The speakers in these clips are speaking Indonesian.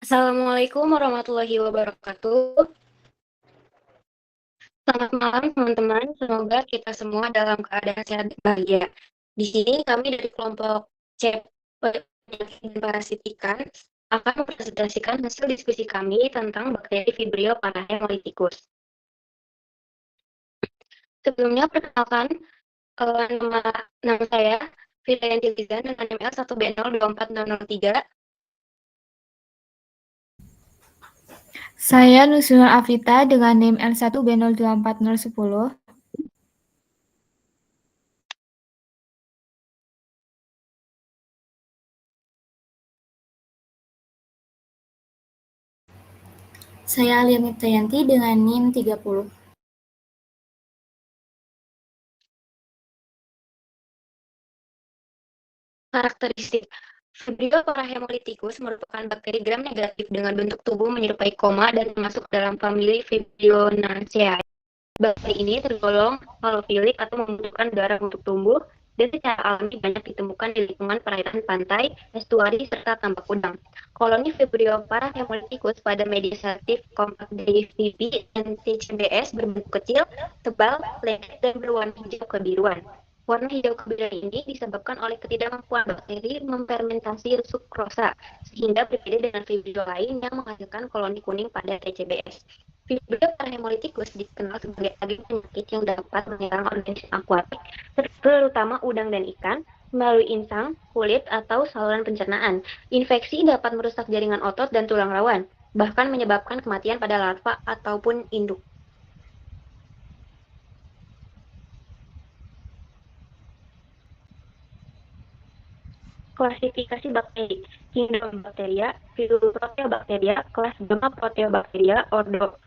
Assalamualaikum warahmatullahi wabarakatuh. Selamat malam teman-teman, semoga kita semua dalam keadaan sehat dan bahagia. Di sini kami dari kelompok C penyakit dan parasit ikan akan mempresentasikan hasil diskusi kami tentang bakteri Vibrio parahemolyticus. Sebelumnya perkenalkan nama saya Fidayanti Lizan dengan NML 1B024003. Saya Nusrul Afita dengan NIM L1B024010. Saya Alia Miptayanti dengan NIM 30. Karakteristik Vibrio parahemolyticus merupakan bakteri gram negatif dengan bentuk tubuh menyerupai koma dan masuk dalam famili Fibrionaceae. Bakteri ini tergolong halofilik atau membutuhkan darah untuk tumbuh dan secara alami banyak ditemukan di lingkungan perairan pantai, estuari, serta tambak udang. Koloni Vibrio parahemolyticus pada media satif kompak dari VB dan TCBS berbentuk kecil, tebal, lebar, dan berwarna hijau kebiruan. Warna hijau kebiruan ini disebabkan oleh ketidakmampuan bakteri memfermentasi sukrosa, sehingga berbeda dengan Vibrio lain yang menghasilkan koloni kuning pada TCBS. Vibrio parahemolyticus dikenal sebagai agen penyakit yang dapat menyerang organisme akuatik, terutama udang dan ikan, melalui insang, kulit, atau saluran pencernaan. Infeksi dapat merusak jaringan otot dan tulang rawan, bahkan menyebabkan kematian pada larva ataupun induk. Klasifikasi bakteri, kingdom Bacteria, Proteobacteria, kelas Gamma Proteobacteria, ordo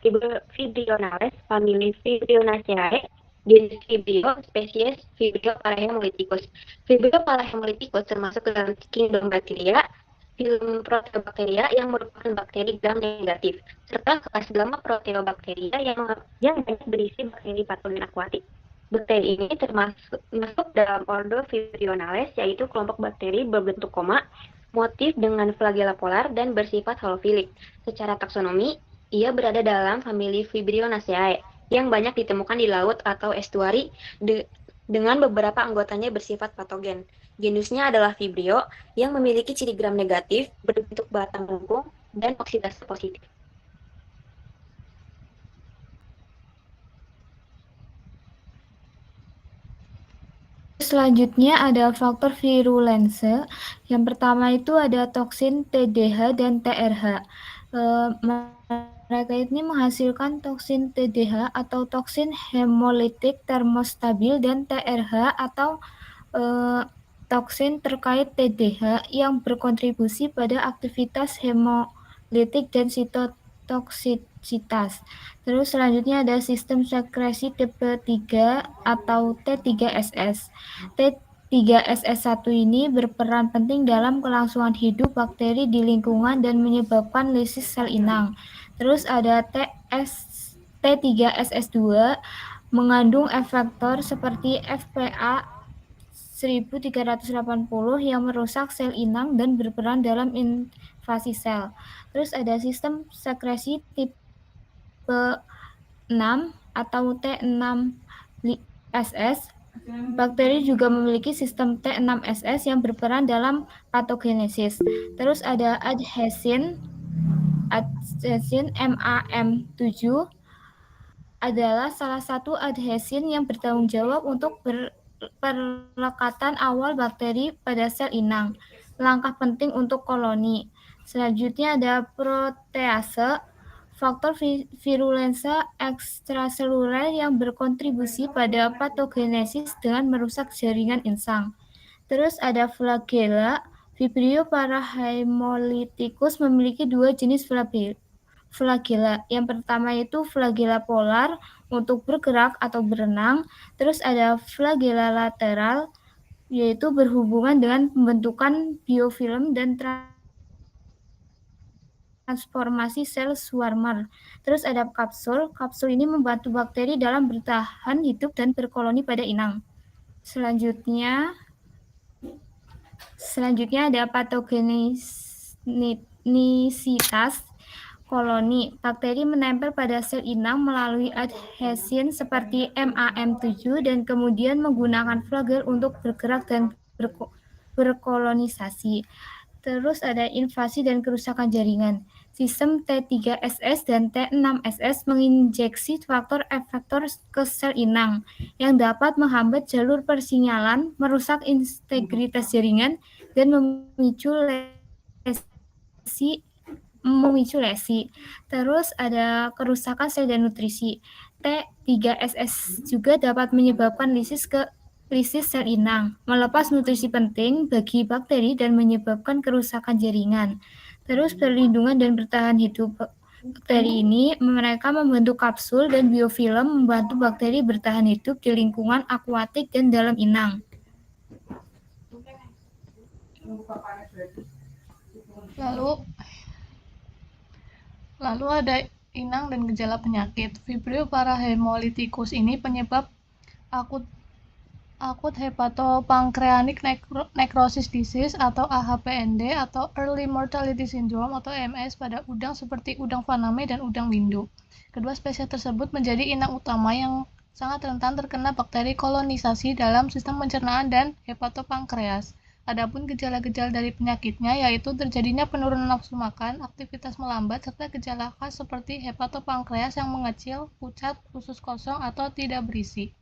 Fibrionales, famili Fibrionaceae, jenis Vibrio, spesies Vibrio parahemolyticus. Vibrio parahemolyticus termasuk ke dalam kingdom Bacteria, film Proteobacteria yang merupakan bakteri gram negatif, serta kelas Gamma Proteobacteria yang banyak berisi bakteri patogen akuatik. Bakteri ini masuk dalam ordo Fibrionales, yaitu kelompok bakteri berbentuk koma, motif dengan flagella polar, dan bersifat halofilik. Secara taksonomi, ia berada dalam famili Fibrionaceae, yang banyak ditemukan di laut atau estuari dengan beberapa anggotanya bersifat patogen. Genusnya adalah Vibrio, yang memiliki ciri gram negatif, berbentuk batang lengkung, dan oksidasi positif. Selanjutnya ada faktor virulense. Yang pertama itu ada toksin TDH dan TRH. Mereka ini menghasilkan toksin TDH atau toksin hemolitik termostabil dan TRH atau toksin terkait TDH yang berkontribusi pada aktivitas hemolitik dan sitotoksisitas. Terus selanjutnya ada sistem sekresi tipe 3 atau T3SS. T3SS1 ini berperan penting dalam kelangsungan hidup bakteri di lingkungan dan menyebabkan lisis sel inang. Terus ada T3SS2 mengandung efektor seperti FPA 1380 yang merusak sel inang dan berperan dalam invasi sel. Terus ada sistem sekresi tipe 6 atau T6SS. Bakteri juga memiliki sistem T6SS yang berperan dalam patogenesis. Terus ada adhesin MAM7 adalah salah satu adhesin yang bertanggung jawab untuk perlekatan awal bakteri pada sel inang. Langkah penting untuk koloni. Selanjutnya ada protease, faktor virulensa ekstraseluler yang berkontribusi pada patogenesis dengan merusak jaringan insang. Terus ada flagella. Vibrio parahemolyticus memiliki dua jenis flagella. Yang pertama itu flagella polar untuk bergerak atau berenang. Terus ada flagella lateral, yaitu berhubungan dengan pembentukan biofilm dan transformasi sel swarmer. Terus ada kapsul. Kapsul ini membantu bakteri dalam bertahan hidup dan berkoloni pada inang. Selanjutnya ada patogenesis etnisitas koloni. Bakteri menempel pada sel inang melalui adhesin seperti MAM7 dan kemudian menggunakan flagel untuk bergerak dan berkolonisasi. Terus ada invasi dan kerusakan jaringan. Sistem T3SS dan T6SS menginjeksi faktor efektor ke sel inang yang dapat menghambat jalur persinyalan, merusak integritas jaringan, dan memicu lesi. Terus ada kerusakan sel dan nutrisi. T3SS juga dapat menyebabkan lisis sel inang, melepas nutrisi penting bagi bakteri dan menyebabkan kerusakan jaringan. Terus perlindungan dan bertahan hidup bakteri ini, mereka membentuk kapsul dan biofilm membantu bakteri bertahan hidup di lingkungan akuatik dan dalam inang. Lalu ada inang dan gejala penyakit. Vibrio parahemolyticus ini penyebab akut hepatopancreatic necrosis disease atau AHPND atau early mortality syndrome atau EMS pada udang seperti udang faname dan udang windu. Kedua spesies tersebut menjadi inang utama yang sangat rentan terkena bakteri kolonisasi dalam sistem pencernaan dan hepatopankreas. Adapun gejala-gejala dari penyakitnya yaitu terjadinya penurunan nafsu makan, aktivitas melambat, serta gejala khas seperti hepatopankreas yang mengecil, pucat, usus kosong, atau tidak berisi.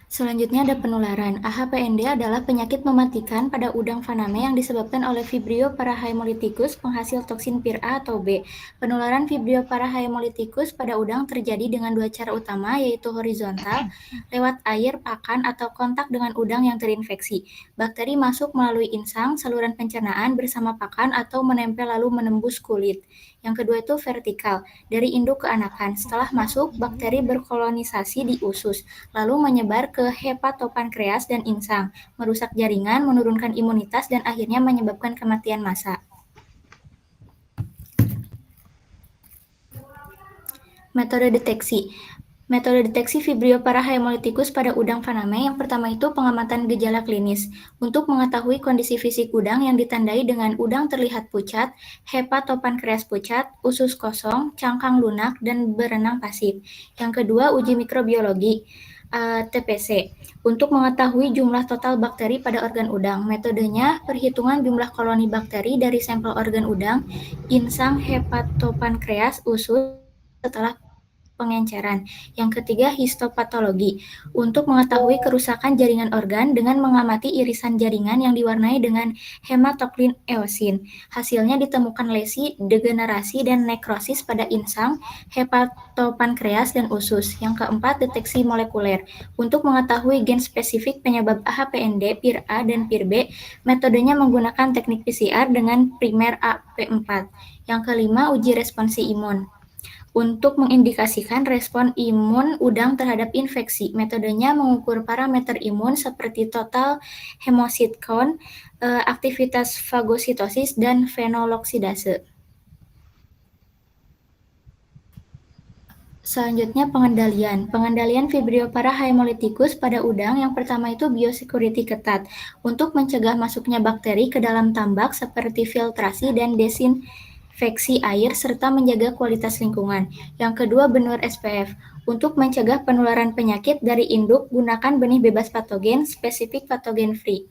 Selanjutnya ada penularan. AHPND adalah penyakit mematikan pada udang faname yang disebabkan oleh Vibrio parahemolyticus penghasil toksin pir A atau B. Penularan Vibrio parahemolyticus pada udang terjadi dengan dua cara utama, yaitu horizontal, lewat air, pakan, atau kontak dengan udang yang terinfeksi. Bakteri masuk melalui insang, saluran pencernaan bersama pakan, atau menempel lalu menembus kulit. Yang kedua itu vertikal, dari induk ke anakan. Setelah masuk, bakteri berkolonisasi di usus, lalu menyebar ke hepatopankreas dan insang, merusak jaringan, menurunkan imunitas, dan akhirnya menyebabkan kematian massa. Metode deteksi. Metode deteksi Vibrio parahemolyticus pada udang faname yang pertama itu pengamatan gejala klinis. Untuk mengetahui kondisi fisik udang yang ditandai dengan udang terlihat pucat, hepatopankreas pucat, usus kosong, cangkang lunak, dan berenang pasif. Yang kedua, uji mikrobiologi. TPC, untuk mengetahui jumlah total bakteri pada organ udang. Metodenya perhitungan jumlah koloni bakteri dari sampel organ udang, insang, hepatopankreas, usus setelah pengenceran. Yang ketiga, histopatologi, untuk mengetahui kerusakan jaringan organ dengan mengamati irisan jaringan yang diwarnai dengan hematoklin eosin. Hasilnya ditemukan lesi, degenerasi, dan nekrosis pada insang, hepatopankreas, dan usus. Yang keempat, deteksi molekuler, untuk mengetahui gen spesifik penyebab AHPND, PIR A, dan PIR B. Metodenya menggunakan teknik PCR dengan primer AP4. Yang kelima, uji responsi imun, untuk mengindikasikan respon imun udang terhadap infeksi. Metodenya mengukur parameter imun seperti total hemosit count, aktivitas fagositosis, dan fenoloksidase. Selanjutnya pengendalian. Pengendalian Vibrio parahemolyticus pada udang yang pertama itu biosecurity ketat, untuk mencegah masuknya bakteri ke dalam tambak seperti filtrasi dan desinfeksi air serta menjaga kualitas lingkungan. Yang kedua, benur SPF. Untuk mencegah penularan penyakit dari induk, gunakan benih bebas patogen, spesifik patogen free.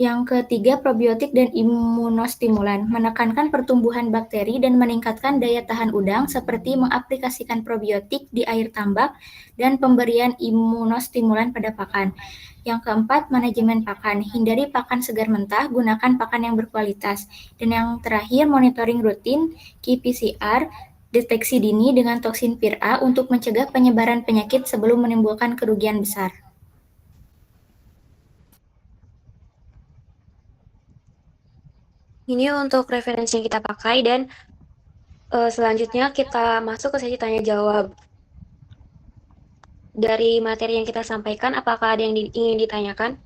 Yang ketiga, probiotik dan imunostimulan, menekankan pertumbuhan bakteri dan meningkatkan daya tahan udang seperti mengaplikasikan probiotik di air tambak dan pemberian imunostimulan pada pakan. Yang keempat, manajemen pakan, hindari pakan segar mentah, gunakan pakan yang berkualitas. Dan yang terakhir, monitoring rutin, qPCR, deteksi dini dengan toksin pir A untuk mencegah penyebaran penyakit sebelum menimbulkan kerugian besar. Ini untuk referensi yang kita pakai dan selanjutnya kita masuk ke sesi tanya jawab. Dari materi yang kita sampaikan, apakah ada yang ingin ditanyakan?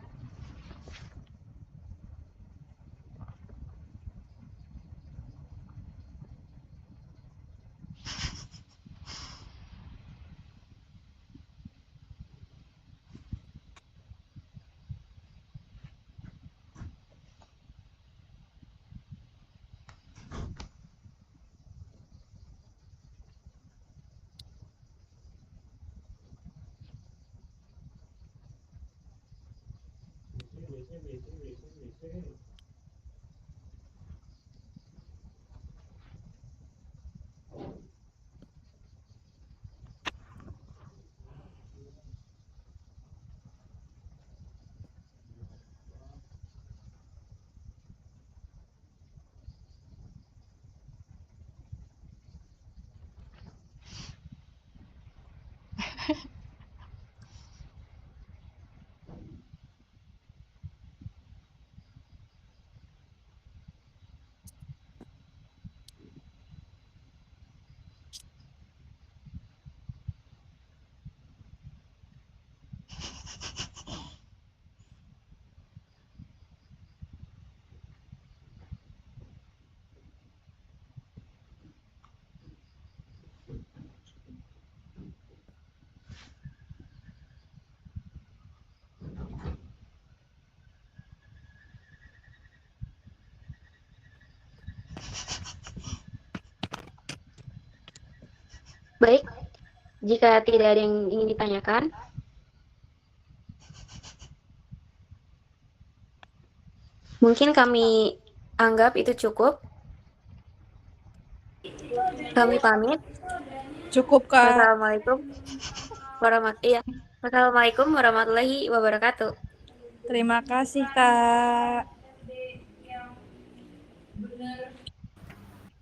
Baik, jika tidak ada yang ingin ditanyakan, mungkin kami anggap itu cukup. Kami pamit. Cukup, Kak. Wassalamualaikum warahmatullahi wabarakatuh. Terima kasih, Kak.